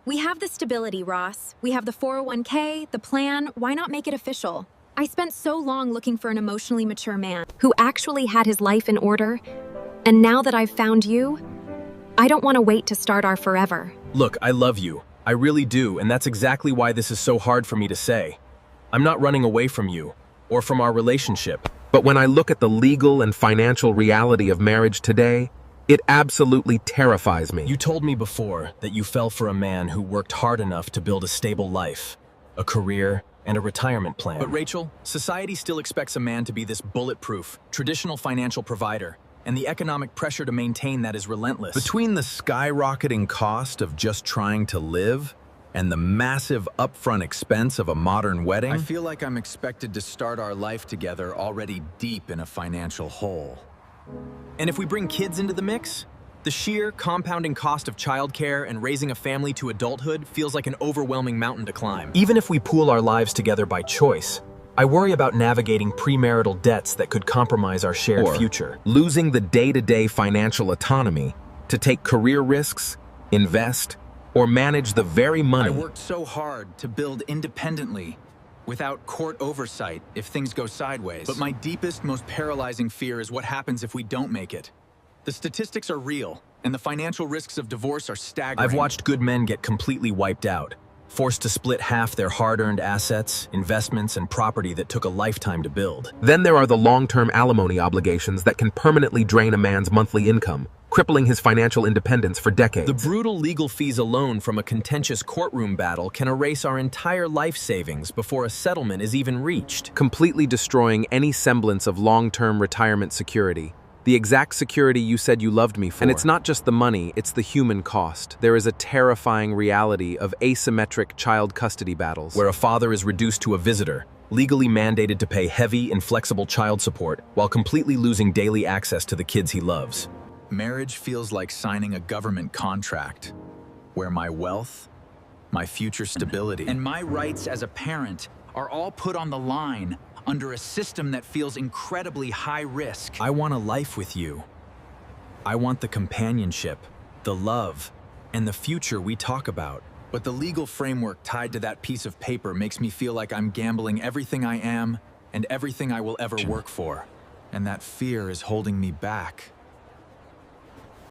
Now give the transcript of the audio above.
We have the stability, Ross. We have the 401k, the plan. Why not make it official? I spent so long looking for an emotionally mature man who actually had his life in order. And now that I've found you, I don't want to wait to start our forever. Look, I love you. I really do, and that's exactly why this is so hard for me to say. I'm not running away from you, or from our relationship. But when I look at the legal and financial reality of marriage today, it absolutely terrifies me. You told me before that you fell for a man who worked hard enough to build a stable life, a career, and a retirement plan. But Rachel, society still expects a man to be this bulletproof, traditional financial provider, and the economic pressure to maintain that is relentless. Between the skyrocketing cost of just trying to live and the massive upfront expense of a modern wedding, I feel like I'm expected to start our life together already deep in a financial hole. And if we bring kids into the mix, the sheer compounding cost of childcare and raising a family to adulthood feels like an overwhelming mountain to climb. Even if we pool our lives together by choice, I worry about navigating premarital debts that could compromise our shared future. Losing the day-to-day financial autonomy to take career risks, invest, or manage the very money. I worked so hard to build independently, without court oversight if things go sideways. But my deepest, most paralyzing fear is what happens if we don't make it. The statistics are real, and the financial risks of divorce are staggering. I've watched good men get completely wiped out, forced to split half their hard-earned assets, investments, and property that took a lifetime to build. Then there are the long-term alimony obligations that can permanently drain a man's monthly income, crippling his financial independence for decades. The brutal legal fees alone from a contentious courtroom battle can erase our entire life savings before a settlement is even reached, completely destroying any semblance of long-term retirement security. The exact security you said you loved me for. And it's not just the money, it's the human cost. There is a terrifying reality of asymmetric child custody battles, where a father is reduced to a visitor, legally mandated to pay heavy, inflexible child support while completely losing daily access to the kids he loves. Marriage feels like signing a government contract, where my wealth, my future stability, and my rights as a parent are all put on the line under a system that feels incredibly high risk. I want a life with you. I want the companionship, the love, and the future we talk about. But the legal framework tied to that piece of paper makes me feel like I'm gambling everything I am and everything I will ever work for. And that fear is holding me back.